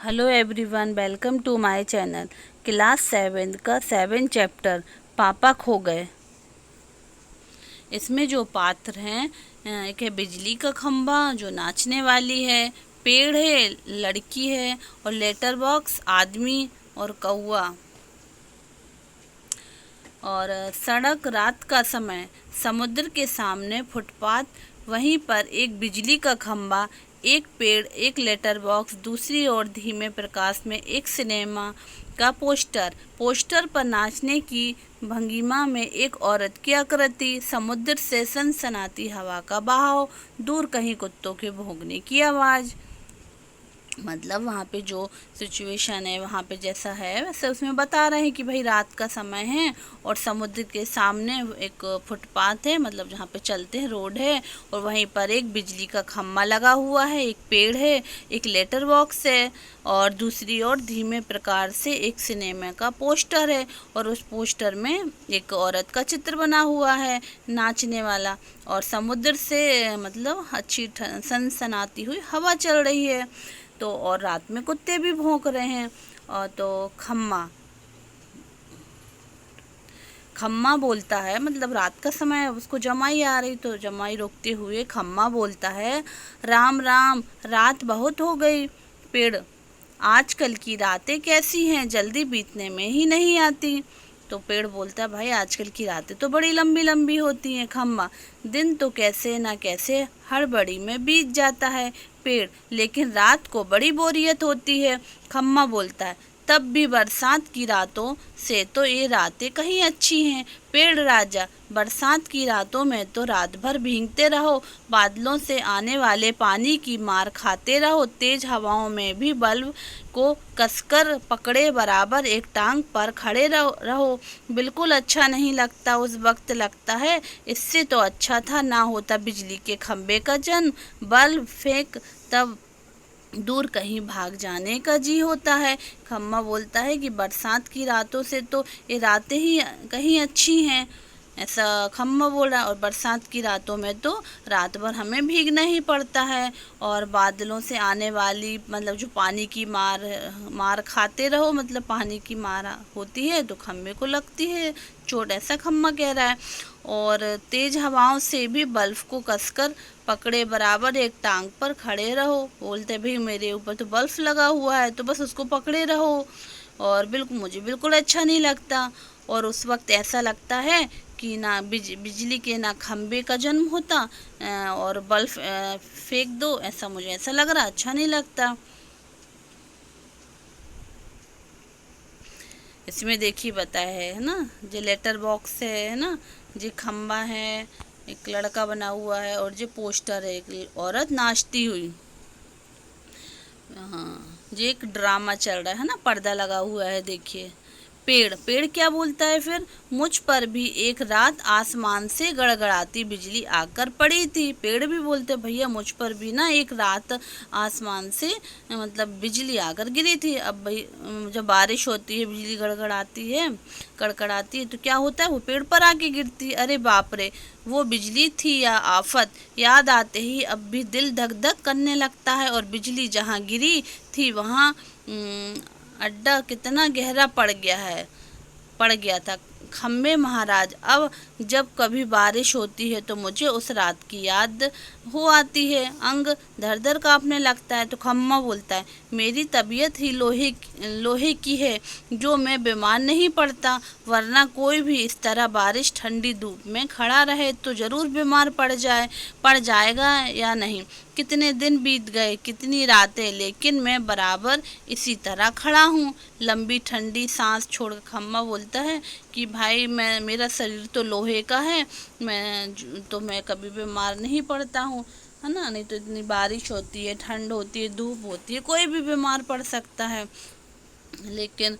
Hello everyone, welcome to my channel. Class 7 का 7 chapter पापा खो गए। इसमें जो पात्र हैं, एक है बिजली का खंभा जो नाचने वाली है, पेड़ है, लड़की है, और लेटर बॉक्स आदमी और कौआ। और सड़क, रात का समय, समुद्र के सामने फुटपाथ, वहीं पर एक बिजली का खंभा, एक पेड़, एक लेटर बॉक्स, दूसरी ओर धीमे प्रकाश में एक सिनेमा का पोस्टर। पोस्टर पर नाचने की भंगिमा में एक औरत की आकृति, समुद्र से सनसनाती हवा का बहाव, दूर कहीं कुत्तों के भौंकने की आवाज़। मतलब वहाँ पे जो सिचुएशन है वहाँ पे जैसा है वैसे उसमें बता रहे हैं कि भाई रात का समय है और समुद्र के सामने एक फुटपाथ है, मतलब जहाँ पे चलते हैं, रोड है, और वहीं पर एक बिजली का खम्भा लगा हुआ है, एक पेड़ है, एक लेटर बॉक्स है, और दूसरी ओर धीमे प्रकार से एक सिनेमा का पोस्टर है, और उस पोस्टर में एक औरत का चित्र बना हुआ है नाचने वाला, और समुद्र से मतलब अच्छी सनसनाती हुई हवा चल रही है। तो और रात में कुत्ते भी भौंक रहे हैं। और तो खम्मा खम्मा बोलता है, मतलब रात का समय है, उसको जमाई आ रही, तो जमाई रोकते हुए खम्मा बोलता है, राम राम, रात बहुत हो गई। पेड़, आजकल की रातें कैसी हैं, जल्दी बीतने में ही नहीं आती। तो पेड़ बोलता है, भाई आजकल की रातें तो बड़ी लंबी लंबी होती हैं। खम्मा, दिन तो कैसे ना कैसे हड़बड़ी में बीत जाता है। पेड़, लेकिन रात को बड़ी बोरियत होती है। खम्मा बोलता है, तब भी बरसात की रातों से तो ये रातें कहीं अच्छी हैं। पेड़ राजा, बरसात की रातों में तो रात भर भीगते रहो, बादलों से आने वाले पानी की मार खाते रहो, तेज हवाओं में भी बल्ब को कसकर पकड़े बराबर एक टांग पर खड़े रहो। बिल्कुल अच्छा नहीं लगता। उस वक्त लगता है इससे तो अच्छा था ना होता बिजली के खंभे का जन्म। बल्ब फेंक तब दूर कहीं भाग जाने का जी होता है। खम्मा बोलता है कि बरसात की रातों से तो ये रातें ही कहीं अच्छी हैं, ऐसा खम्मा बोला। और बरसात की रातों में तो रात भर हमें भीगना ही पड़ता है, और बादलों से आने वाली मतलब जो पानी की मार खाते रहो, मतलब पानी की मार होती है तो खम्भे को लगती है चोट, ऐसा खम्मा कह रहा है। और तेज हवाओं से भी बल्ब को कसकर पकड़े बराबर एक टांग पर खड़े रहो। बोलते भाई मेरे ऊपर तो बल्ब लगा हुआ है तो बस उसको पकड़े रहो, और बिल्कुल मुझे बिल्कुल अच्छा नहीं लगता। और उस वक्त ऐसा लगता है कि ना बिजली के ना खम्भे का जन्म होता, और बल्ब फेंक दो, ऐसा मुझे ऐसा लग रहा, अच्छा नहीं लगता। इसमें देखिए बताया है ना, जो लेटर बॉक्स है ना, जो खम्बा है, एक लड़का बना हुआ है, और जो पोस्टर है एक औरत नाचती हुई। हाँ, ये एक ड्रामा चल रहा है ना, पर्दा लगा हुआ है देखिए। पेड़ पेड़ क्या बोलता है फिर, मुझ पर भी एक रात आसमान से गड़गड़ाती बिजली आकर पड़ी थी। पेड़ भी बोलते भैया मुझ पर भी ना एक रात आसमान से मतलब बिजली आकर गिरी थी। अब भाई जब बारिश होती है बिजली गड़गड़ाती है, कड़कड़ाती है, तो क्या होता है, वो पेड़ पर आके गिरती है। अरे बाप रे, वो बिजली थी या आफत, याद आते ही अब भी दिल धक धक करने लगता है। और बिजली जहाँ गिरी थी वहाँ अड्डा कितना गहरा पड़ गया था। खम्बे महाराज, अब जब कभी बारिश होती है तो मुझे उस रात की याद हो आती है, अंग धर धर कांपने लगता है। तो खम्मा बोलता है, मेरी तबीयत ही लोहे की है जो मैं बीमार नहीं पड़ता, वरना कोई भी इस तरह बारिश ठंडी धूप में खड़ा रहे तो ज़रूर बीमार पड़ जाएगा या नहीं। कितने दिन बीत गए, कितनी रातें, लेकिन मैं बराबर इसी तरह खड़ा हूँ। लंबी ठंडी सांस छोड़ खम्मा बोलता है कि भाई मेरा शरीर तो लोहे का है, मैं कभी बीमार नहीं पड़ता हूँ, है ना। नहीं तो इतनी बारिश होती है, ठंड होती है, धूप होती है, कोई भी बीमार पड़ सकता है, लेकिन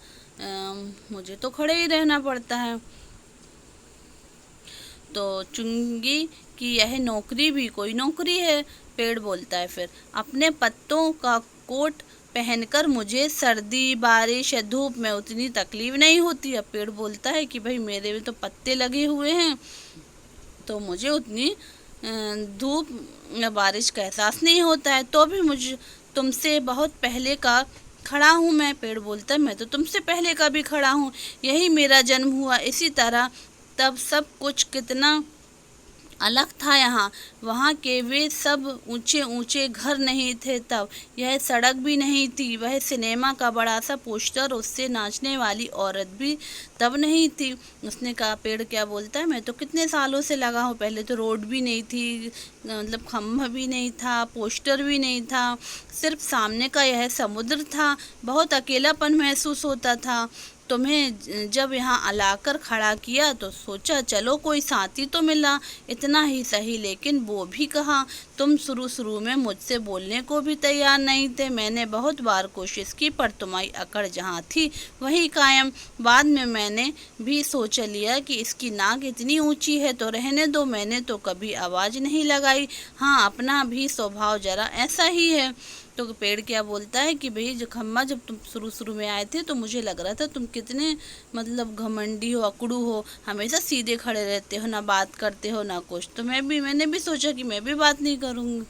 मुझे तो खड़े ही रहना पड़ता है। तो चुंगी की यह नौकरी भी कोई नौकरी है। पेड़ बोलता है फिर, अपने पत्तों का कोट पहनकर मुझे सर्दी, बारिश या धूप में उतनी तकलीफ नहीं होती। अब पेड़ बोलता है कि भाई मेरे में तो पत्ते लगे हुए हैं तो मुझे उतनी धूप या बारिश का एहसास नहीं होता है, तो भी मुझे तुमसे बहुत पहले का खड़ा हूँ मैं। पेड़ बोलता है मैं तो तुमसे पहले का भी खड़ा हूँ, यही मेरा जन्म हुआ इसी तरह। तब सब कुछ कितना अलग था यहाँ। वहाँ के वे सब ऊंचे ऊंचे घर नहीं थे तब, यह सड़क भी नहीं थी, वह सिनेमा का बड़ा सा पोस्टर, उससे नाचने वाली औरत भी तब नहीं थी। उसने कहा, पेड़ क्या बोलता है, मैं तो कितने सालों से लगा हूँ, पहले तो रोड भी नहीं थी, मतलब खम्भा भी नहीं था, पोस्टर भी नहीं था, सिर्फ सामने का यह समुद्र था। बहुत अकेलापन महसूस होता था। तुम्हें जब यहाँ लाकर खड़ा किया तो सोचा चलो कोई साथी तो मिला, इतना ही सही। लेकिन वो भी कहा, तुम शुरू शुरू में मुझसे बोलने को भी तैयार नहीं थे। मैंने बहुत बार कोशिश की पर तुम्हारी अकड़ जहाँ थी वही कायम। बाद में मैंने भी सोच लिया कि इसकी नाक इतनी ऊंची है तो रहने दो, मैंने तो कभी आवाज़ नहीं लगाई। हाँ, अपना भी स्वभाव जरा ऐसा ही है। तो पेड़ क्या बोलता है कि भाई जो खम्मा, जब तुम शुरू शुरू में आए थे तो मुझे लग रहा था तुम कितने मतलब घमंडी हो, अकड़ू हो, हमेशा सीधे खड़े रहते हो, ना बात करते हो ना कुछ। तो मैंने भी सोचा कि मैं भी बात नहीं करूँगी।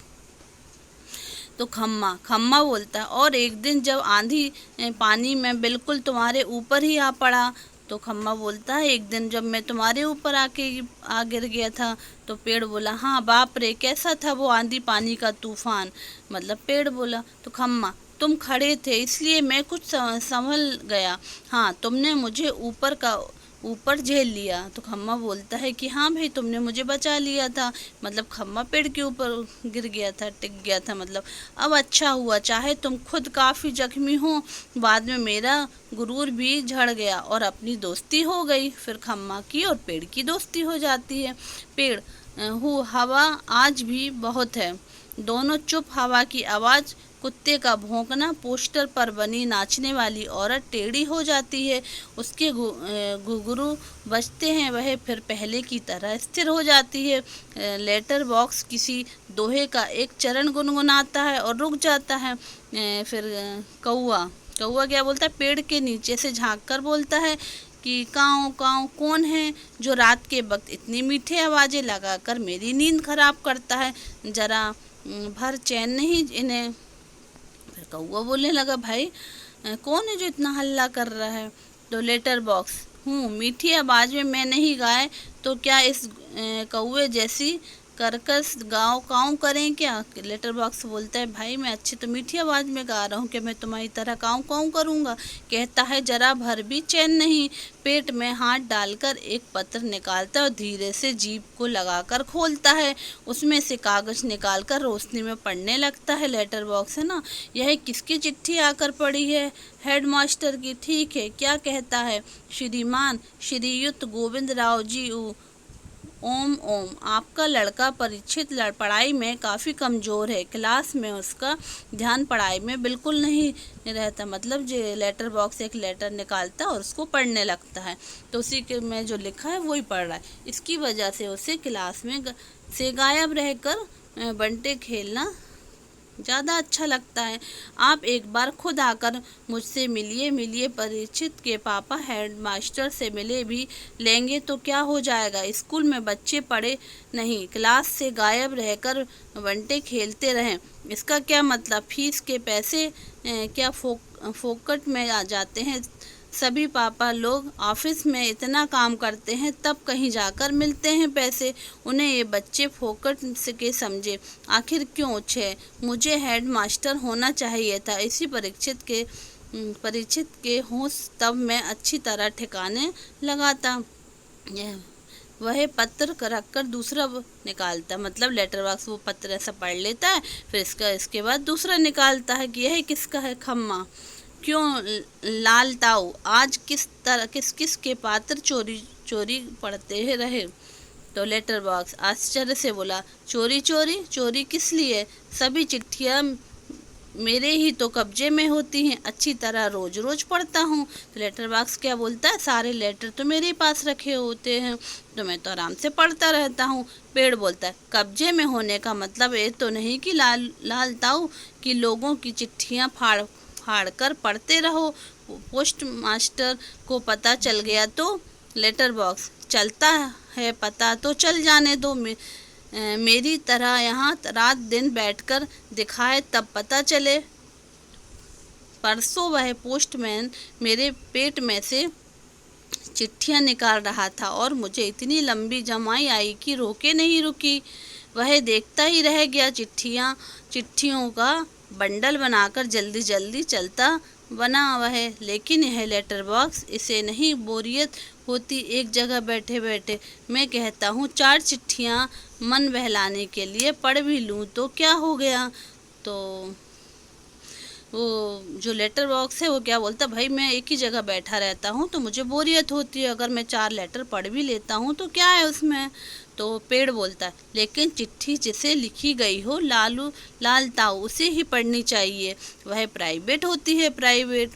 तो खम्मा खम्मा बोलता है, और एक दिन जब आंधी पानी में बिल्कुल तुम्हारे ऊपर ही आ पड़ा। तो खम्मा बोलता है, एक दिन जब मैं तुम्हारे ऊपर आके आ गिर गया था। तो पेड़ बोला, हाँ बाप रे, कैसा था वो आंधी पानी का तूफान। मतलब पेड़ बोला, तो खम्मा, तुम खड़े थे इसलिए मैं कुछ संभल गया। हाँ, तुमने मुझे ऊपर झेल लिया। तो खम्मा बोलता है कि हाँ भाई, तुमने मुझे बचा लिया था। मतलब खम्मा पेड़ के ऊपर गिर गया था, टिक गया था। मतलब अब अच्छा हुआ, चाहे तुम खुद काफ़ी जख्मी हो, बाद में मेरा गुरूर भी झड़ गया और अपनी दोस्ती हो गई। फिर खम्मा की और पेड़ की दोस्ती हो जाती है। पेड़, हवा आज भी बहुत है। दोनों चुप, हवा की आवाज़, कुत्ते का भौंकना, पोस्टर पर बनी नाचने वाली औरत टेढ़ी हो जाती है, उसके घुंघरू बजते हैं, वह फिर पहले की तरह स्थिर हो जाती है। लेटर बॉक्स किसी दोहे का एक चरण गुनगुनाता है और रुक जाता है। फिर कौआ कौआ क्या बोलता है, पेड़ के नीचे से झांक कर बोलता है कि काऊ काऊ कौन है जो रात के वक्त इतनी मीठी आवाज़ें लगाकर मेरी नींद खराब करता है, जरा भर चैन नहीं इन्हें। फिर कौआ बोलने लगा, भाई कौन है जो इतना हल्ला कर रहा है। तो लेटर बॉक्स, मीठी आवाज़ में मैं नहीं गाए तो क्या इस कौए जैसी कर्कश गाँव काऊ करें क्या। लेटर बॉक्स बोलता है, भाई मैं अच्छी तो मीठी आवाज़ में गा रहा हूँ, कि मैं तुम्हारी तरह काऊ काऊ करूँगा। कहता है, जरा भर भी चैन नहीं। पेट में हाथ डालकर एक पत्र निकालता है और धीरे से जीभ को लगाकर खोलता है, उसमें से कागज़ निकालकर रोशनी में पढ़ने लगता है। लेटर बॉक्स है ना, यह किसकी चिट्ठी आकर पड़ी है। हेड मास्टर की। ठीक है, क्या कहता है। श्रीमान श्रीयुत गोविंद राव जी, ओम ओम, आपका लड़का परीक्षित पढ़ाई में काफ़ी कमज़ोर है, क्लास में उसका ध्यान पढ़ाई में बिल्कुल नहीं रहता। मतलब जो लेटर बॉक्स एक लेटर निकालता है और उसको पढ़ने लगता है, तो उसी के में जो लिखा है वही पढ़ रहा है। इसकी वजह से उसे क्लास में से गायब रहकर बंटे खेलना ज़्यादा अच्छा लगता है। आप एक बार खुद आकर मुझसे मिलिए। परीक्षित के पापा हेड मास्टर से मिले भी लेंगे तो क्या हो जाएगा, स्कूल में बच्चे पढ़े नहीं, क्लास से गायब रहकर बंटे खेलते रहें, इसका क्या मतलब। फीस के पैसे क्या फोकट में आ जाते हैं। सभी पापा लोग ऑफिस में इतना काम करते हैं तब कहीं जाकर मिलते हैं पैसे, उन्हें ये बच्चे फोकट से के समझे। आखिर क्यों छे, मुझे हेड मास्टर होना चाहिए था। इसी परीक्षित के होश तब मैं अच्छी तरह ठिकाने लगाता। वह पत्र रखकर दूसरा निकालता, मतलब लेटर बॉक्स, वो पत्र ऐसा पढ़ लेता है, फिर इसके बाद दूसरा निकालता है कि यह किसका है। खम्मा, क्यों लाल ताऊ, आज किस के पात्र चोरी पढ़ते रहे। तो लेटर बॉक्स आश्चर्य से बोला, चोरी किस लिए, सभी चिट्ठियाँ मेरे ही तो कब्जे में होती हैं, अच्छी तरह रोज पढ़ता हूँ। तो लेटर बॉक्स क्या बोलता है, सारे लेटर तो मेरे ही पास रखे होते हैं, तो मैं तो आराम से पढ़ता रहता हूँ। पेड़ बोलता है, कब्जे में होने का मतलब ये तो नहीं कि लाल ताऊ कि लोगों की चिट्ठियाँ फाड़ कर पढ़ते रहो, पोस्ट मास्टर को पता चल गया तो। लेटर बॉक्स, चलता है पता तो चल जाने दो, मेरी तरह यहाँ रात दिन बैठकर दिखाए तब पता चले। परसों वह पोस्टमैन मेरे पेट में से चिट्ठियां निकाल रहा था और मुझे इतनी लंबी जमाई आई कि रोके नहीं रुकी। वह देखता ही रह गया। चिट्ठियों का बंडल बनाकर जल्दी जल्दी चलता बना वह। लेकिन यह लेटर बॉक्स, इसे नहीं बोरियत होती एक जगह बैठे बैठे। मैं कहता हूँ 4 चिट्ठियाँ मन बहलाने के लिए पढ़ भी लूँ तो क्या हो गया। तो वो जो लेटर बॉक्स है वो क्या बोलता, भाई मैं एक ही जगह बैठा रहता हूँ तो मुझे बोरियत होती है, अगर मैं 4 लेटर पढ़ भी लेता हूँ तो क्या है उसमें। तो पेड़ बोलता है, लेकिन चिट्ठी जिसे लिखी गई हो लाल ताऊ उसे ही पढ़नी चाहिए, वह प्राइवेट होती है, प्राइवेट।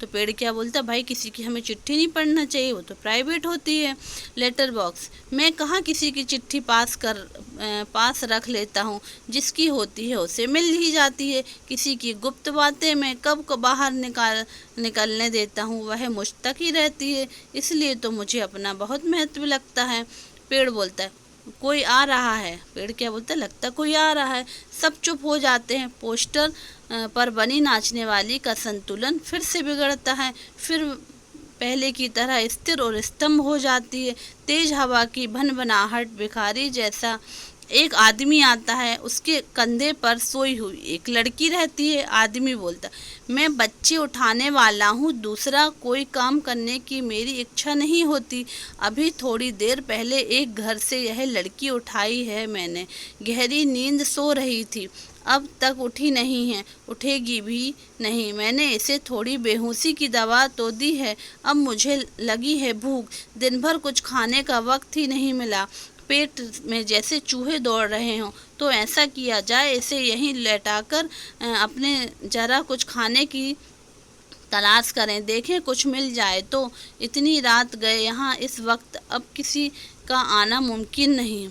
तो पेड़ क्या बोलता, भाई किसी की हमें चिट्ठी नहीं पढ़ना चाहिए, वो तो प्राइवेट होती है। लेटर बॉक्स, मैं कहाँ किसी की चिट्ठी पास रख लेता हूँ, जिसकी होती है उसे मिल ही जाती है। किसी की गुप्त बातें मैं कब को बाहर निकलने देता हूँ, वह मुझ तक ही रहती है, इसलिए तो मुझे अपना बहुत महत्व लगता है। पेड़ बोलता है, कोई आ रहा है। पेड़ क्या बोलता है, लगता कोई आ रहा है। सब चुप हो जाते हैं। पोस्टर पर बनी नाचने वाली का संतुलन फिर से बिगड़ता है, फिर पहले की तरह स्थिर और स्तंभ हो जाती है। तेज हवा की भनभनाहट भिखारी जैसा एक आदमी आता है, उसके कंधे पर सोई हुई एक लड़की रहती है। आदमी बोलता, मैं बच्चे उठाने वाला हूँ, दूसरा कोई काम करने की मेरी इच्छा नहीं होती। अभी थोड़ी देर पहले एक घर से यह लड़की उठाई है मैंने, गहरी नींद सो रही थी, अब तक उठी नहीं है, उठेगी भी नहीं। मैंने इसे थोड़ी बेहोशी की दवा तो दी है, अब मुझे लगी है भूख, दिन भर कुछ खाने का वक्त ही नहीं मिला, पेट में जैसे चूहे दौड़ रहे हों। तो ऐसा किया जाए, इसे यहीं लेटाकर अपने जरा कुछ खाने की तलाश करें, देखें कुछ मिल जाए तो। इतनी रात गए यहाँ, इस वक्त अब किसी का आना मुमकिन नहीं।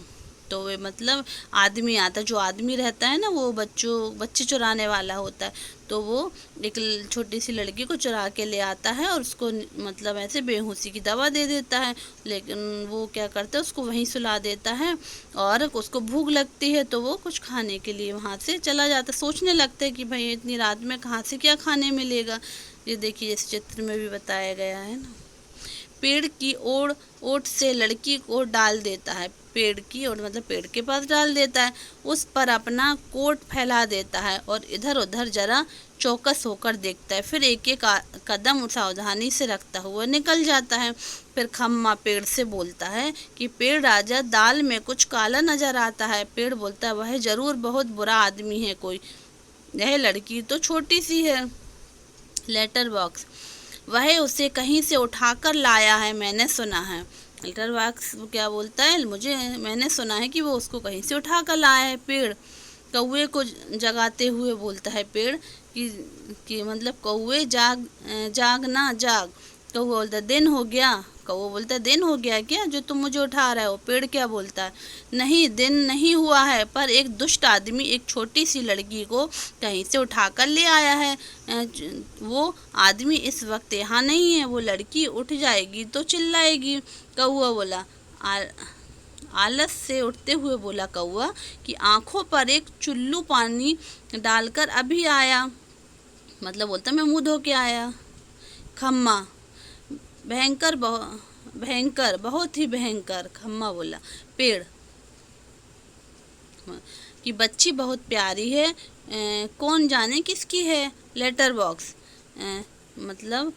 तो वे मतलब आदमी आता, जो आदमी रहता है ना वो बच्चे चुराने वाला होता है, तो वो एक छोटी सी लड़की को चुरा के ले आता है और उसको मतलब ऐसे बेहोशी की दवा दे देता है। लेकिन वो क्या करता है, उसको वहीं सुला देता है और उसको भूख लगती है तो वो कुछ खाने के लिए वहाँ से चला जाता है। सोचने लगता है कि भाई इतनी रात में कहाँ से क्या खाने मिलेगा। ये देखिए जैसे चित्र में भी बताया गया है ना। पेड़ की ओट से लड़की को डाल देता है, पेड़ की ओट मतलब पेड़ के पास डाल देता है, उस पर अपना कोट फैला देता है और इधर उधर जरा चौकस होकर देखता है, फिर एक एक कदम सावधानी से रखता हुआ निकल जाता है। फिर खम्मा पेड़ से बोलता है कि पेड़ राजा, दाल में कुछ काला नजर आता है। पेड़ बोलता है, वह जरूर बहुत बुरा आदमी है कोई, यह लड़की तो छोटी सी है। लेटर बॉक्स, वह उसे कहीं से उठाकर लाया है, मैंने सुना है। लेटर बॉक्स क्या बोलता है, मैंने सुना है कि वो उसको कहीं से उठाकर लाया है। पेड़ कौवे को जगाते हुए बोलता है, पेड़ कि मतलब कौवे जाग ना जाग। कौवा बोलता है, दिन हो गया। कौवा बोलता है, दिन हो गया क्या जो तुम मुझे उठा रहे हो। पेड़ क्या बोलता है, नहीं दिन नहीं हुआ है, पर एक दुष्ट आदमी एक छोटी सी लड़की को कहीं से उठाकर ले आया है। वो आदमी इस वक्त यहाँ नहीं है, वो लड़की उठ जाएगी तो चिल्लाएगी। कौवा बोला, आलस से उठते हुए बोला कौवा कि आंखों पर एक चुल्लू पानी डालकर अभी आया, मतलब बोलता मैं मुँह धो के आया। खम्मा, भयंकर बहुत ही भयंकर। खम्मा बोला, पेड़ कि बच्ची बहुत प्यारी है, कौन जाने किसकी है। लेटर बॉक्स, मतलब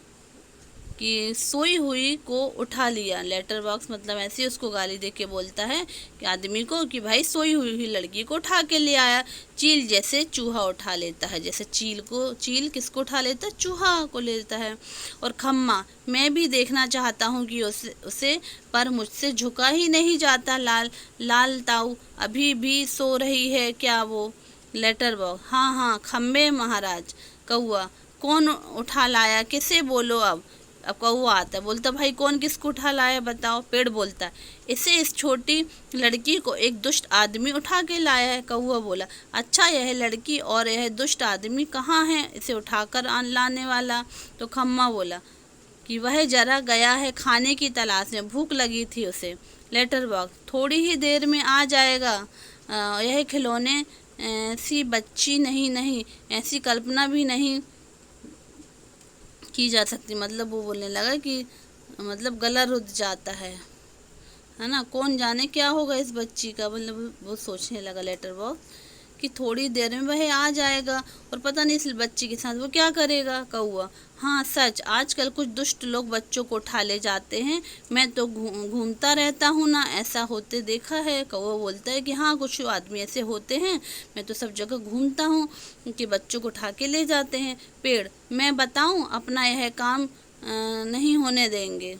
कि सोई हुई को उठा लिया। लेटर बॉक्स मतलब ऐसे ही उसको गाली दे के बोलता है कि आदमी को कि भाई सोई हुई लड़की को उठा के ले आया। चील जैसे चूहा उठा लेता है, जैसे चील किसको उठा लेता है, चूहा को लेता है। और खम्मा, मैं भी देखना चाहता हूँ कि उसे पर मुझसे झुका ही नहीं जाता। लाल ताऊ अभी भी सो रही है क्या वो। लेटर बॉक्स, हाँ खम्बे महाराज। कौआ, कौन उठा लाया, किसे बोलो अब कौवा आता है, बोलता भाई कौन किसको उठा लाया बताओ। पेड़ बोलता है, इस छोटी लड़की को एक दुष्ट आदमी उठा के लाया है। कौवा बोला, अच्छा यह लड़की और यह दुष्ट आदमी कहाँ है इसे उठाकर लाने वाला। तो खम्मा बोला कि वह जरा गया है खाने की तलाश में, भूख लगी थी उसे। लेटर बॉक्स, थोड़ी ही देर में आ जाएगा, यह खिलौने सी बच्ची नहीं ऐसी कल्पना भी नहीं की जा सकती। मतलब वो बोलने लगा कि मतलब गला रुध जाता है ना, कौन जाने क्या होगा इस बच्ची का। मतलब वो सोचने लगा लेटर बॉक्स कि थोड़ी देर में वह आ जाएगा और पता नहीं इस बच्ची के साथ वो क्या करेगा। कौआ, हाँ सच, आजकल कुछ दुष्ट लोग बच्चों को उठा ले जाते हैं। मैं तो घूमता रहता हूँ ना, ऐसा होते देखा है। कौआ बोलता है कि हाँ कुछ आदमी ऐसे होते हैं, मैं तो सब जगह घूमता हूँ कि बच्चों को उठा के ले जाते हैं। पेड़, मैं बताऊँ अपना यह काम नहीं होने देंगे,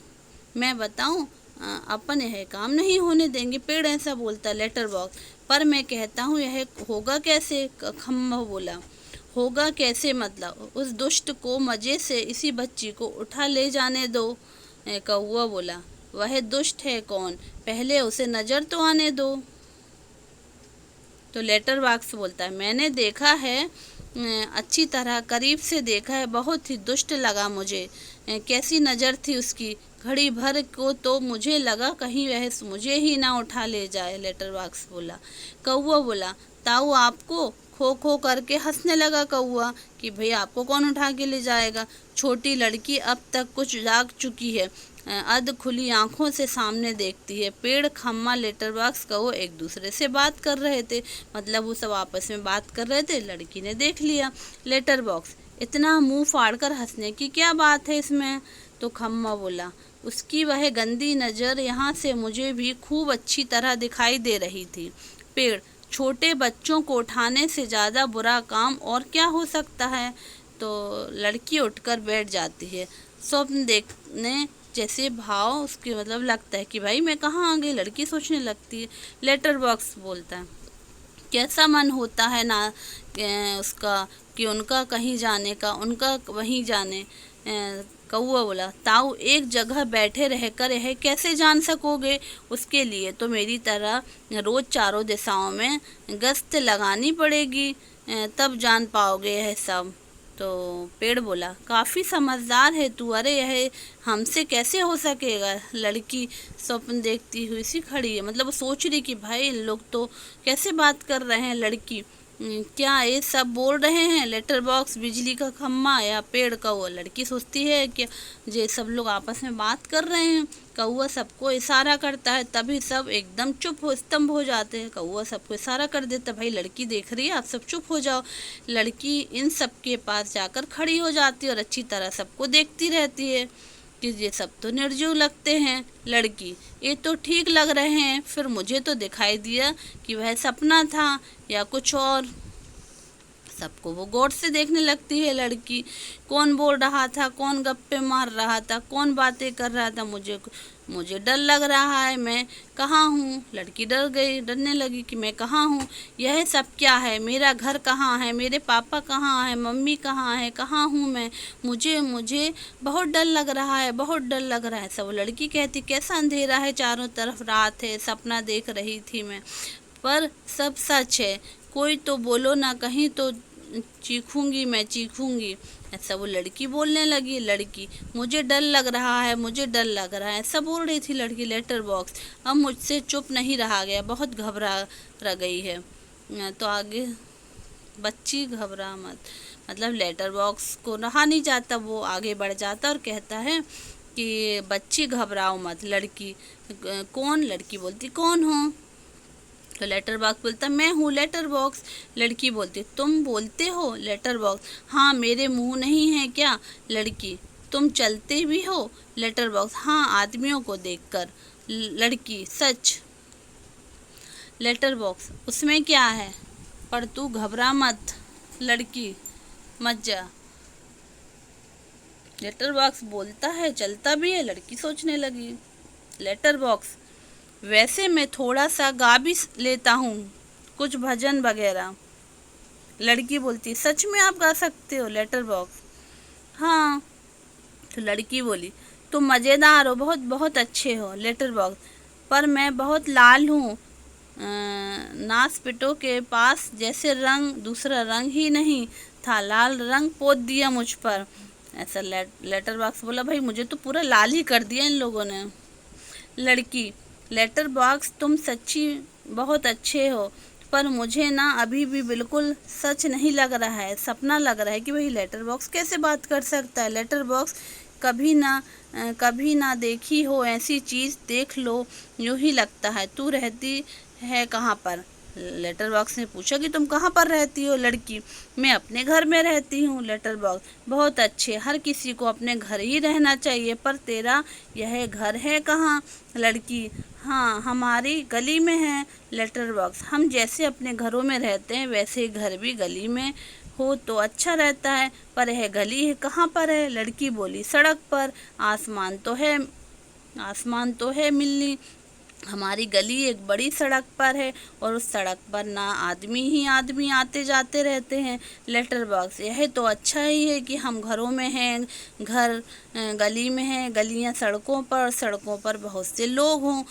मैं बताऊँ अपन यह काम नहीं होने देंगे। पेड़ ऐसा बोलता है लेटर बॉक्स, पर मैं कहता हूँ यह होगा कैसे। खम्भा बोला, होगा कैसे मतलब उस दुष्ट को मज़े से इसी बच्ची को उठा ले जाने दो। कौआ बोला, वह दुष्ट है कौन, पहले उसे नज़र तो आने दो। तो लेटर बॉक्स बोलता है, मैंने देखा है, अच्छी तरह करीब से देखा है, बहुत ही दुष्ट लगा मुझे। कैसी नज़र थी उसकी, घड़ी भर को तो मुझे लगा कहीं वह मुझे ही ना उठा ले जाए। लेटर बॉक्स बोला। कौआ बोला, ताऊ आपको, खो खो करके हंसने लगा कौआ कि भाई आपको कौन उठा के ले जाएगा। छोटी लड़की अब तक कुछ जाग चुकी है, अध खुली आंखों से सामने देखती है। पेड़, खम्मा, लेटर बॉक्स कौआ एक दूसरे से बात कर रहे थे। मतलब वो सब आपस में बात कर रहे थे, लड़की ने देख लिया। लेटर बॉक्स, इतना मुंह फाड़कर हंसने की क्या बात है इसमें। तो खम्मा बोला, उसकी वह गंदी नज़र यहाँ से मुझे भी खूब अच्छी तरह दिखाई दे रही थी। पेड़, छोटे बच्चों को उठाने से ज़्यादा बुरा काम और क्या हो सकता है। तो लड़की उठकर बैठ जाती है। स्वप्न देखने जैसे भाव उसके मतलब लगता है कि भाई मैं कहाँ आ गई, लड़की सोचने लगती है। लेटर बॉक्स बोलता है, कैसा मन होता है ना उसका कि उनका कहीं जाने का, उनका वहीं जाने। कौआ बोला, ताऊ एक जगह बैठे रहकर यह कैसे जान सकोगे, उसके लिए तो मेरी तरह रोज़ चारों दिशाओं में गश्त लगानी पड़ेगी, तब जान पाओगे यह सब। तो पेड़ बोला, काफ़ी समझदार है तू, अरे यह हमसे कैसे हो सकेगा। लड़की स्वप्न देखती हुई सी खड़ी है, मतलब वो सोच रही कि भाई लोग तो कैसे बात कर रहे हैं। लड़की, क्या ये सब बोल रहे हैं, लेटर बॉक्स, बिजली का खम्मा या पेड़। कौआ, लड़की सोचती है कि ये सब लोग आपस में बात कर रहे हैं। कौआ सबको इशारा करता है, तभी सब एकदम चुप हो, स्तंभ हो जाते हैं। कौआ सबको इशारा कर देता, भाई लड़की देख रही है, आप सब चुप हो जाओ। लड़की इन सब के पास जाकर खड़ी हो जाती है और अच्छी तरह सबको देखती रहती है कि ये सब तो निर्जीव लगते हैं। लड़की, ये तो ठीक लग रहे हैं, फिर मुझे तो दिखाई दिया कि वह सपना था या कुछ और। सबको वो गौर से देखने लगती है लड़की, कौन बोल रहा था, कौन गप्पे मार रहा था, कौन बातें कर रहा था। मुझे डर लग रहा है, मैं कहाँ हूँ। लड़की डर गई, डरने लगी कि मैं कहाँ हूँ, यह सब क्या है, मेरा घर कहाँ है, मेरे पापा कहाँ है, मम्मी कहाँ है, कहाँ हूँ मैं, मुझे बहुत डर लग रहा है, बहुत डर लग रहा है। सब लड़की कहती, कैसा अंधेरा है, चारों तरफ रात है, सपना देख रही थी मैं, पर सब सच है, कोई तो बोलो ना, कहीं तो चीखूंगी, मैं चीखूंगी। ऐसा वो लड़की बोलने लगी। लड़की, मुझे डर लग रहा है, मुझे डर लग रहा है, ऐसा बोल रही थी लड़की। लेटर बॉक्स, अब मुझसे चुप नहीं रहा गया, बहुत घबरा रह गई है। तो आगे, बच्ची घबरा मत, मतलब लेटर बॉक्स को रहा नहीं जाता, वो आगे बढ़ जाता और कहता है कि बच्ची घबराओ मत। लड़की, कौन। लड़की बोलती, कौन हो। तो लेटर बॉक्स बोलता, मैं हूँ लेटर बॉक्स। लड़की बोलती, तुम बोलते हो। लेटर बॉक्स, हाँ मेरे मुंह नहीं है क्या। लड़की, तुम चलते भी हो। लेटर बॉक्स, हाँ आदमियों को देखकर। लड़की, सच। लेटर बॉक्स, उसमें क्या है, पर तू घबरा मत। लड़की, मत जा। लेटर बॉक्स बोलता है, चलता भी है। लड़की सोचने लगी। लेटर बॉक्स, वैसे मैं थोड़ा सा गा भी लेता हूँ, कुछ भजन वगैरह। लड़की बोलती, सच में आप गा सकते हो। लेटर बॉक्स, हाँ। तो लड़की बोली, तुम मज़ेदार हो, बहुत बहुत अच्छे हो। लेटर बॉक्स, पर मैं बहुत लाल हूँ, नासपिटो के पास जैसे रंग दूसरा रंग ही नहीं था, लाल रंग पोत दिया मुझ पर। ऐसा लेटर बॉक्स बोला, भाई मुझे तो पूरा लाल ही कर दिया इन लोगों ने। लड़की, लेटर बॉक्स, तुम सच्ची बहुत अच्छे हो, पर मुझे ना अभी भी बिल्कुल सच नहीं लग रहा है, सपना लग रहा है कि भाई लेटर बॉक्स कैसे बात कर सकता है। लेटर बॉक्स कभी ना देखी हो ऐसी चीज़, देख लो यूं ही लगता है। तू रहती है कहाँ पर? लेटर बॉक्स ने पूछा कि तुम कहाँ पर रहती हो? लड़की, मैं अपने घर में रहती हूँ। लेटर बॉक्स, बहुत अच्छे, हर किसी को अपने घर ही रहना चाहिए, पर तेरा यह घर है कहाँ? लड़की, हाँ, हमारी गली में है। लेटर बॉक्स, हम जैसे अपने घरों में रहते हैं वैसे ही घर भी गली में हो तो अच्छा रहता है, पर यह गली है कहाँ पर है? लड़की बोली, सड़क पर। आसमान तो है मिलनी, हमारी गली एक बड़ी सड़क पर है और उस सड़क पर ना आदमी ही आदमी आते जाते रहते हैं। लेटर बॉक्स, यह तो अच्छा ही है कि हम घरों में हैं, घर गली में है, गलियां सड़कों पर बहुत से लोग हों,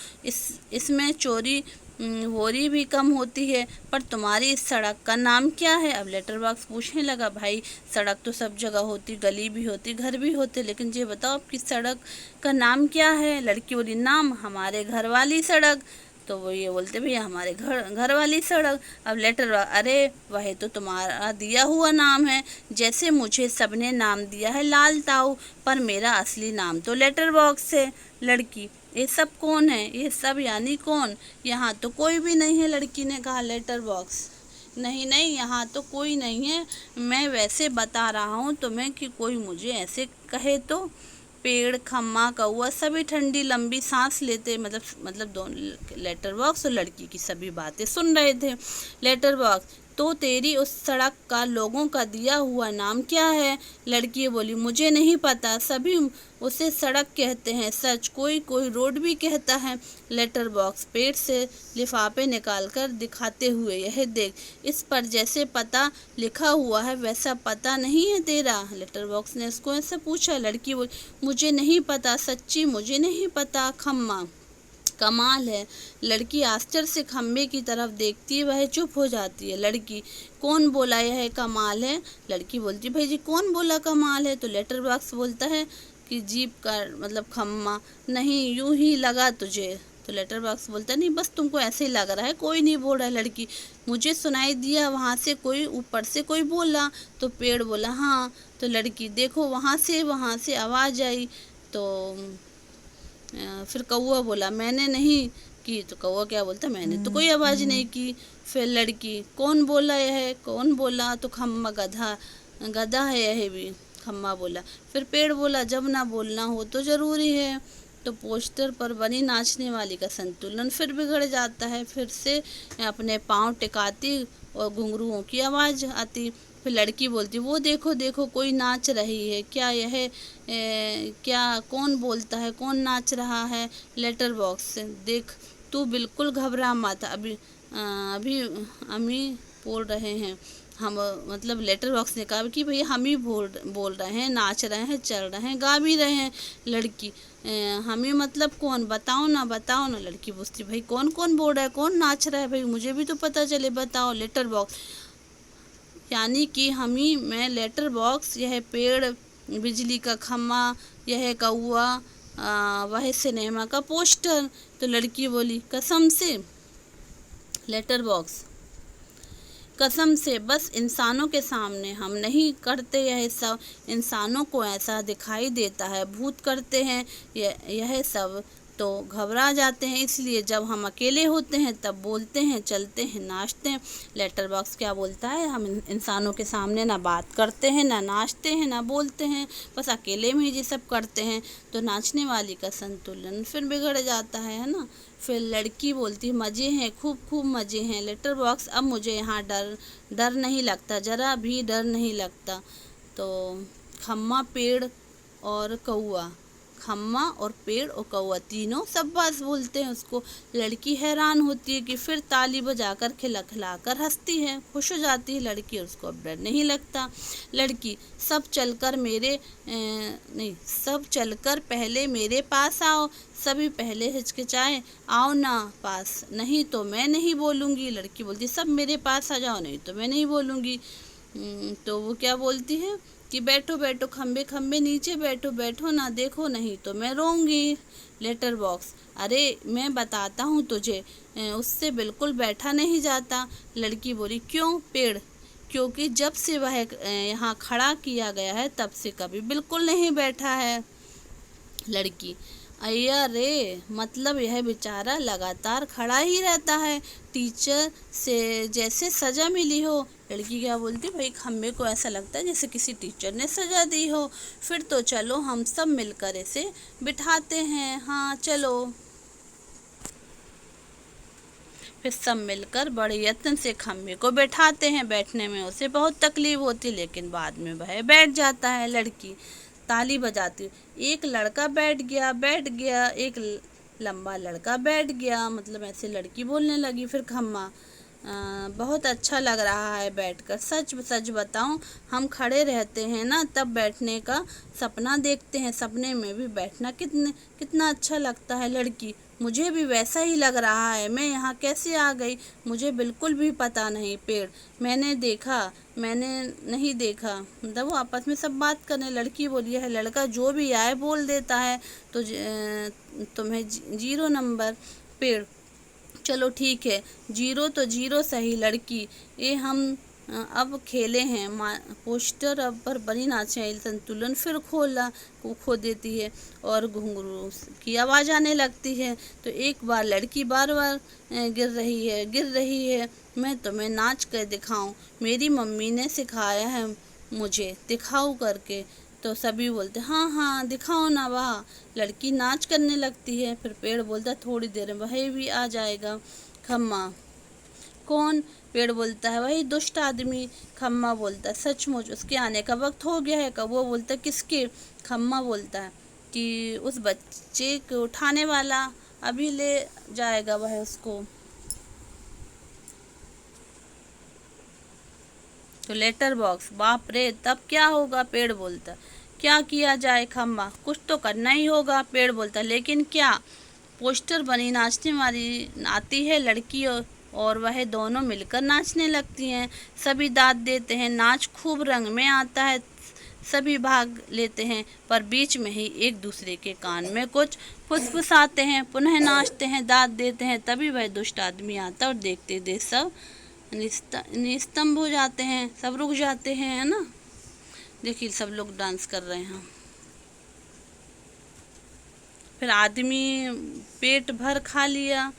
इसमें चोरी वोरी भी कम होती है। पर तुम्हारी इस सड़क का नाम क्या है? अब लेटर बॉक्स पूछने लगा, भाई सड़क तो सब जगह होती, गली भी होती, घर भी होते, लेकिन ये बताओ आपकी सड़क का नाम क्या है? लड़की बोली, नाम हमारे घर वाली सड़क। तो वो ये बोलते, भैया हमारे घर वाली सड़क। अब लेटर, अरे वह तो तुम्हारा दिया हुआ नाम है, जैसे मुझे सबने नाम दिया है लाल ताऊ, पर मेरा असली नाम तो लेटर बॉक्स है। लड़की, ये सब कौन है? ये सब यानी कौन? यहाँ तो कोई भी नहीं है। लड़की ने कहा, लेटर बॉक्स, नहीं नहीं, यहाँ तो कोई नहीं है, मैं वैसे बता रहा हूँ तुम्हें कि कोई मुझे ऐसे कहे तो। पेड़, खम्मा, कौआ सभी ठंडी लंबी सांस लेते, मतलब दोनों, लेटर बॉक्स और लड़की की सभी बातें सुन रहे थे। लेटर बॉक्स, तो तेरी उस सड़क का लोगों का दिया हुआ नाम क्या है? लड़की बोली, मुझे नहीं पता, सभी उसे सड़क कहते हैं, सच कोई कोई रोड भी कहता है। लेटर बॉक्स, पेट से लिफाफे निकाल कर दिखाते हुए, यह देख, इस पर जैसे पता लिखा हुआ है वैसा पता नहीं है तेरा? लेटर बॉक्स ने उसको ऐसे पूछा। लड़की बोली, मुझे नहीं पता, सच्ची मुझे नहीं पता। खम्मा, कमाल है। लड़की आश्चर्य से खम्बे की तरफ देखती है, वह चुप हो जाती है। लड़की, कौन बोला यह कमाल है? लड़की बोलती, भाई जी कौन बोला कमाल है? तो लेटर बॉक्स बोलता है कि जीप का मतलब खम्मा, नहीं यूं ही लगा तुझे। तो लेटर बॉक्स बोलता है, नहीं बस तुमको ऐसे ही लग रहा है, कोई नहीं बोल रहा है। लड़की, मुझे सुनाई दिया वहाँ से कोई, ऊपर से कोई बोला। तो पेड़ बोला, हाँ। तो लड़की, देखो वहाँ से आवाज़ आई। तो फिर कौआ बोला, मैंने नहीं की। तो कौआ क्या बोलता, मैंने तो कोई आवाज़ नहीं की। फिर लड़की, कौन बोला यह, कौन बोला? तो खम्मा, गधा है यह भी, खम्मा बोला। फिर पेड़ बोला, जब ना बोलना हो तो ज़रूरी है। तो पोस्टर पर बनी नाचने वाली का संतुलन फिर बिगड़ जाता है, फिर से अपने पाँव टिकाती और घुंघरुओं की आवाज़ आती। फिर लड़की बोलती, वो देखो देखो कोई नाच रही है, क्या यह क्या, कौन बोलता है, कौन नाच रहा है? लेटर बॉक्स से, देख तू बिल्कुल घबरा मत, अभी अमी बोल रहे हैं हम, मतलब लेटर बॉक्स ने कहा कि भैया हम ही बोल रहे हैं, नाच रहे हैं, चल रहे हैं, गा भी रहे हैं। लड़की, हम ही मतलब कौन, बताओ ना बताओ ना। लड़की पूछती, भाई कौन कौन बोल रहा है, कौन नाच रहा है, भाई मुझे भी तो पता चले, बताओ। लेटर बॉक्स, यानी कि हम ही, मैं लेटर बॉक्स, यह पेड़, बिजली का खम्मा, यह कौआ, वह सिनेमा का पोस्टर। तो लड़की बोली, कसम से? लेटर बॉक्स, कसम से, बस इंसानों के सामने हम नहीं करते यह सब, इंसानों को ऐसा दिखाई देता है, भूत करते हैं यह सब तो घबरा जाते हैं, इसलिए जब हम अकेले होते हैं तब बोलते हैं, चलते हैं, नाचते हैं। लेटर बॉक्स क्या बोलता है, हम इंसानों के सामने ना बात करते हैं, ना नाचते हैं, ना बोलते हैं, बस अकेले में ही ये सब करते हैं, तो नाचने वाली का संतुलन फिर बिगड़ जाता है ना। फिर लड़की बोलती, मज़े हैं, खूब खूब मज़े हैं। लेटर बॉक्स, अब मुझे यहाँ डर नहीं लगता, ज़रा भी डर नहीं लगता। तो खम्मा, पेड़ और कौआ, खम्मा और पेड़ और कौआ तीनों सब बात बोलते हैं उसको। लड़की हैरान होती है कि फिर ताली बजाकर खिलाकर हंसती है, खुश हो जाती है लड़की, उसको अब डर नहीं लगता। लड़की, सब चलकर पहले मेरे पास आओ, सभी पहले हिचकिचाए, आओ ना पास, नहीं तो मैं नहीं बोलूँगी। लड़की बोलती, सब मेरे पास आ जाओ, नहीं तो मैं नहीं बोलूँगी। तो वो क्या बोलती है, कि बैठो बैठो खम्बे खम्बे नीचे बैठो, बैठो ना देखो नहीं तो मैं रोऊंगी। लेटर बॉक्स, अरे मैं बताता हूँ तुझे, उससे बिल्कुल बैठा नहीं जाता। लड़की बोली, क्यों? पेड़, क्योंकि जब से वह यहाँ खड़ा किया गया है तब से कभी बिल्कुल नहीं बैठा है। लड़की, अय्या रे, मतलब यह बेचारा लगातार खड़ा ही रहता है, टीचर से जैसे सजा मिली हो। लड़की क्या बोलती, भाई खम्बे को ऐसा लगता है जैसे किसी टीचर ने सजा दी हो। फिर तो चलो हम सब मिलकर इसे बिठाते हैं, हाँ चलो। फिर सब मिलकर बड़े यत्न से खम्बे को बैठाते हैं। बैठने में उसे बहुत तकलीफ होती, लेकिन बाद में वह बैठ जाता है। लड़की ताली बजाती, एक लड़का बैठ गया, बैठ गया, एक लंबा लड़का बैठ गया, मतलब ऐसे लड़की बोलने लगी। फिर खम्मा, बहुत अच्छा लग रहा है बैठकर, सच सच बताऊं, हम खड़े रहते हैं ना तब बैठने का सपना देखते हैं, सपने में भी बैठना कितना अच्छा लगता है। लड़की, मुझे भी वैसा ही लग रहा है, मैं यहाँ कैसे आ गई मुझे बिल्कुल भी पता नहीं। पेड़, मैंने नहीं देखा, मतलब वो आपस में सब बात करने। लड़की बोली, है लड़का जो भी आए बोल देता है तो तुम्हें 0 नंबर। पेड़, चलो ठीक है, 0 तो 0 सही। लड़की, ये हम अब खेले हैं पोस्टर अब पर बनी नाचे संतुलन फिर खो देती है और घुंघरू की आवाज़ आने लगती है। तो एक बार लड़की बार बार गिर रही है। मैं तुम्हें नाच कर दिखाऊं, मेरी मम्मी ने सिखाया है मुझे, दिखाओ करके। तो सभी बोलते, हाँ हाँ दिखाओ ना। वाह, लड़की नाच करने लगती है। फिर पेड़ बोलता, थोड़ी देर में वही भी आ जाएगा। खम्मा, कौन? पेड़ बोलता है, वही दुष्ट आदमी। खम्मा बोलता है, सचमुच उसके आने का वक्त हो गया है। कौवा बोलता है, किसके? खम्मा बोलता है कि उस बच्चे को उठाने वाला, अभी ले जाएगा वह उसको। तो लेटर बॉक्स, बाप रे तब क्या होगा? पेड़ बोलता, क्या किया जाए? खम्मा, कुछ तो करना ही होगा। पेड़ बोलता, लेकिन क्या? पोस्टर बनी नाचने वाली आती है लड़की और वह दोनों मिलकर नाचने लगती हैं। सभी दाद देते हैं, नाच खूब रंग में आता है, सभी भाग लेते हैं, पर बीच में ही एक दूसरे के कान में कुछ फुसफुसाते हैं, पुनः नाचते हैं, दाद देते हैं। तभी वह दुष्ट आदमी आता और देखते देख सब निस्तंभ हो जाते हैं, सब रुक जाते हैं, है ना। देखिए सब लोग डांस कर रहे हैं। फिर आदमी पेट भर खा लिया,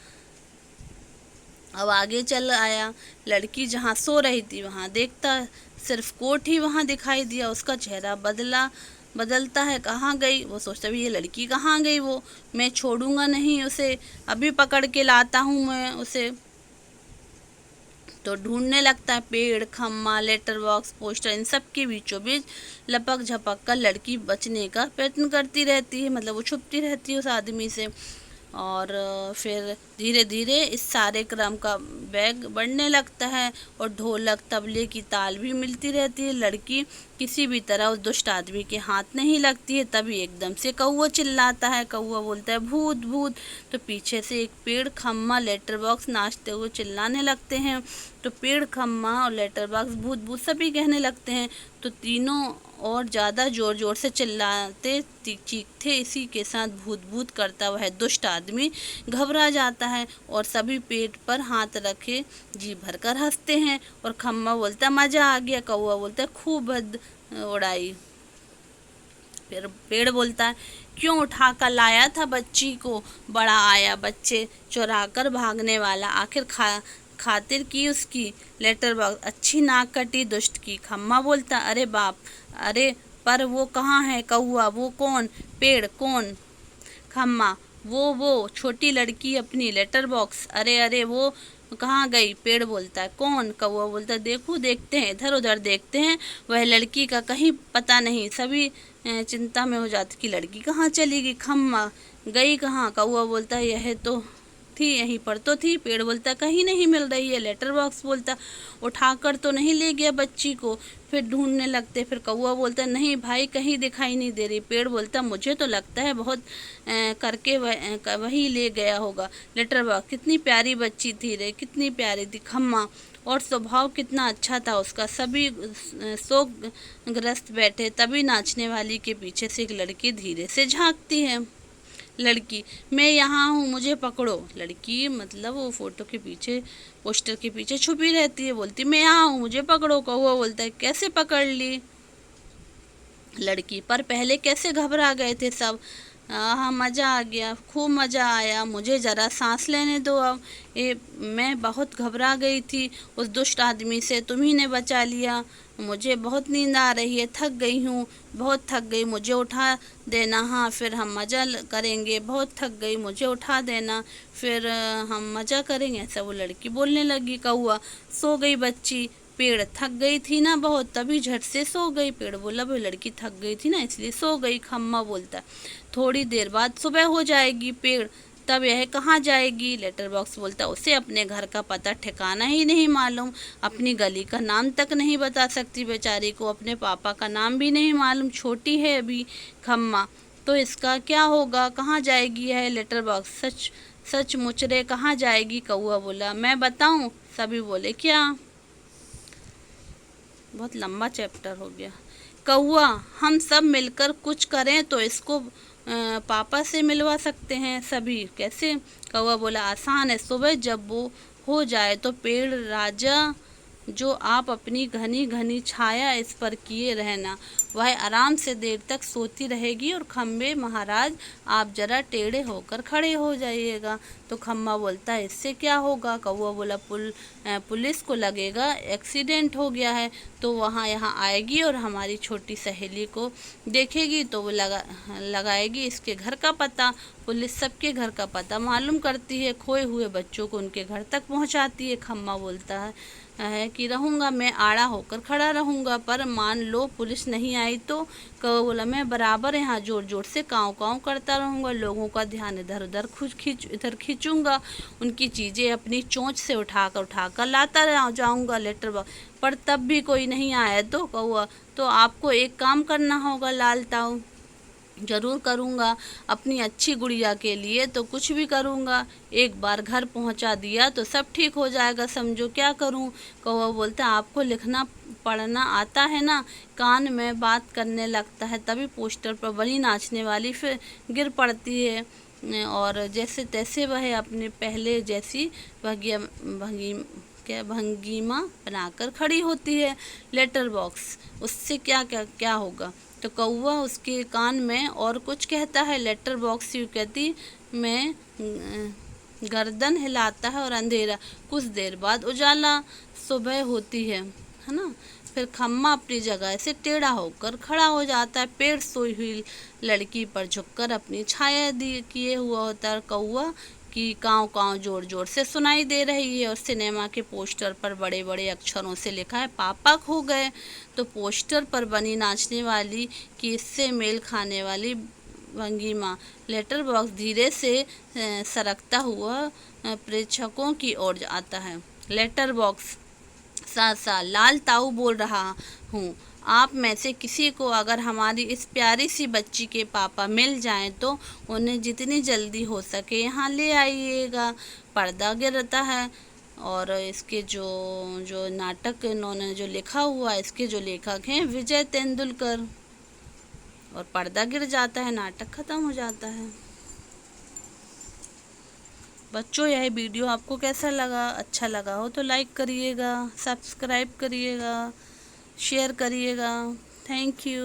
अब आगे चल आया। लड़की जहाँ सो रही थी वहाँ देखता सिर्फ कोट ही वहाँ दिखाई दिया। उसका चेहरा बदलता है, कहाँ गई? वो सोचता भी, ये लड़की कहाँ गई? वो मैं छोड़ूंगा नहीं उसे, अभी पकड़ के लाता हूँ मैं उसे। तो ढूंढने लगता है पेड़, खम्मा, लेटर बॉक्स, पोस्टर, इन सब के बीचों बीच लपक झपक कर लड़की बचने का प्रयत्न करती रहती है, मतलब वो छुपती रहती है उस आदमी से। और फिर धीरे धीरे इस सारे क्रम का बैग बढ़ने लगता है और ढोलक तबले की ताल भी मिलती रहती है। लड़की किसी भी तरह उस दुष्ट आदमी के हाथ नहीं लगती है। तभी एकदम से कौवा चिल्लाता है, कौवा बोलता है, भूत भूत। तो पीछे से एक पेड़, खम्मा, लेटर बॉक्स नाचते हुए चिल्लाने लगते हैं। तो पेड़, खम्मा और लेटर बॉक्स भूत भूत सभी कहने लगते हैं। तो तीनों और ज़्यादा ज़ोर ज़ोर से चिल्लाते चीखते, इसी के साथ भूत भूत करता वह दुष्ट आदमी घबरा जाता है और सभी पेट पर हाथ रखे जी भर कर हंसते हैं। और खम्मा बोलता, मज़ा आ गया। कौवा बोलता है, खूब हद उड़ाई। फिर पेड़ बोलता है, क्यों उठा कर लाया था बच्ची को? बड़ा आया बच्चे चुरा कर भागने वाला, आखिर खातिर की उसकी। लेटर बॉक्स, अच्छी नाक कटी दुष्ट की। खम्मा बोलता, अरे बाप, अरे पर वो कहाँ है? कौवा, वो कौन? पेड़, कौन? खम्मा, वो छोटी लड़की अपनी। लेटर बॉक्स, अरे अरे वो कहाँ गई? पेड़ बोलता है, कौन? कौवा बोलता है, देखते हैं, इधर उधर देखते हैं, वह लड़की का कहीं पता नहीं। सभी चिंता में हो जाती कि लड़की कहाँ चली गई। खम्मा, गई कहाँ? कौवा बोलता है, यह तो थी, यहीं पर तो थी। पेड़ बोलता कहीं नहीं मिल रही है। लेटर बॉक्स बोलता उठाकर तो नहीं ले गया बच्ची को। फिर ढूंढने लगते। फिर कौवा बोलता नहीं भाई कहीं दिखाई नहीं दे रही। पेड़ बोलता मुझे तो लगता है बहुत करके वही ले गया होगा। लेटर बॉक्स कितनी प्यारी बच्ची थी रे, कितनी प्यारी थी। खम्मा और स्वभाव कितना अच्छा था उसका। सभी शोकग्रस्त बैठे, तभी नाचने वाली के पीछे से एक लड़की धीरे से झांकती है। लड़की मैं यहाँ हूँ, मुझे पकड़ो। लड़की मतलब वो फोटो के पीछे, पोस्टर के पीछे छुपी रहती है। बोलती मैं यहाँ हूँ, मुझे पकड़ो। कौवा बोलता है कैसे पकड़ ली लड़की, पर पहले कैसे घबरा गए थे सब। हाँ मज़ा आ गया, खूब मज़ा आया, मुझे ज़रा सांस लेने दो अब। मैं बहुत घबरा गई थी उस दुष्ट आदमी से, तुम्ही ने बचा लिया। मुझे बहुत नींद आ रही है, थक गई हूँ, बहुत थक गई, मुझे उठा देना। हाँ फिर हम मज़ा करेंगे, बहुत थक गई, मुझे उठा देना, फिर हम मज़ा करेंगे। ऐसा वो लड़की बोलने लगी। कौवा सो गई बच्ची, पेड़ थक गई थी ना बहुत, तभी झट से सो गई। पेड़ बोला भाई लड़की थक गई थी ना इसलिए सो गई। खम्मा बोलता थोड़ी देर बाद सुबह हो जाएगी। पेड़ तब यह कहाँ जाएगी। लेटर बॉक्स बोलता उसे अपने घर का पता ठिकाना ही नहीं मालूम, अपनी गली का नाम तक नहीं बता सकती बेचारी को, अपने पापा का नाम भी नहीं मालूम, छोटी है अभी। खम्मा तो इसका क्या होगा, कहाँ जाएगी यह लेटर बॉक्स, सच सच मुच रे कहाँ जाएगी। कौआ बोला मैं बताऊं। सभी बोले क्या। बहुत लंबा चैप्टर हो गया। कौआ हम सब मिलकर कुछ करें तो इसको पापा से मिलवा सकते हैं। सभी कैसे। कौवा बोला आसान है, सुबह जब वो हो जाए तो पेड़ राजा जो आप अपनी घनी घनी छाया इस पर किए रहना, वह आराम से देर तक सोती रहेगी और खम्बे महाराज आप जरा टेढ़े होकर खड़े हो जाइएगा। तो खम्मा बोलता है इससे क्या होगा। कौवा बोला पुलिस को लगेगा एक्सीडेंट हो गया है, तो वहाँ यहाँ आएगी और हमारी छोटी सहेली को देखेगी तो वो लगाएगी इसके घर का पता। पुलिस सबके घर का पता मालूम करती है, खोए हुए बच्चों को उनके घर तक पहुँचाती है। खम्मा बोलता है कि रहूँगा, मैं आड़ा होकर खड़ा रहूँगा, पर मान लो पुलिस नहीं आई तो। कौवा बोला मैं बराबर यहाँ जोर जोर से काँव काँव करता रहूँगा, लोगों का ध्यान इधर उधर इधर खींचूँगा, उनकी चीज़ें अपनी चोंच से उठाकर लाता जाऊँगा लेटर बॉक्स, पर तब भी कोई नहीं आया तो। कौवा तो आपको एक काम करना होगा लाल ताऊ। ज़रूर करूँगा, अपनी अच्छी गुड़िया के लिए तो कुछ भी करूँगा, एक बार घर पहुँचा दिया तो सब ठीक हो जाएगा, समझो क्या करूँ। कौवा बोलता है आपको लिखना पढ़ना आता है ना। कान में बात करने लगता है, तभी पोस्टर पर बड़ी नाचने वाली फिर गिर पड़ती है और जैसे तैसे वह अपने पहले जैसी भंगिमा बनाकर खड़ी होती है। लेटर बॉक्स उससे क्या क्या क्या होगा। तो कौवा उसके कान में और कुछ कहता है। लेटर बॉक्स यूँ कहती मैं गर्दन हिलाता है और अंधेरा, कुछ देर बाद उजाला, सुबह होती है ना। फिर खम्मा अपनी जगह से टेढ़ा होकर खड़ा हो जाता है। पेड़ सोई हुई लड़की पर झुककर अपनी छाया किए हुआ होता है। कौवा की काँव काँव जोर जोर से सुनाई दे रही है और सिनेमा के पोस्टर पर बड़े बड़े अक्षरों से लिखा है पापा खो गए। तो पोस्टर पर बनी नाचने वाली की इससे मेल खाने वाली भंगिमा। लेटर बॉक्स धीरे से सरकता हुआ प्रेक्षकों की ओर आता है। लेटर बॉक्स सा लाल ताऊ बोल रहा हूँ, आप में से किसी को अगर हमारी इस प्यारी सी बच्ची के पापा मिल जाएं तो उन्हें जितनी जल्दी हो सके यहाँ ले आइएगा। पर्दा गिरता है और इसके जो नाटक इन्होंने जो लिखा हुआ है, इसके जो लेखक हैं विजय तेंदुलकर, और पर्दा गिर जाता है, नाटक ख़त्म हो जाता है। बच्चों यह वीडियो आपको कैसा लगा, अच्छा लगा हो तो लाइक करिएगा, सब्सक्राइब करिएगा, शेयर करिएगा। Thank you.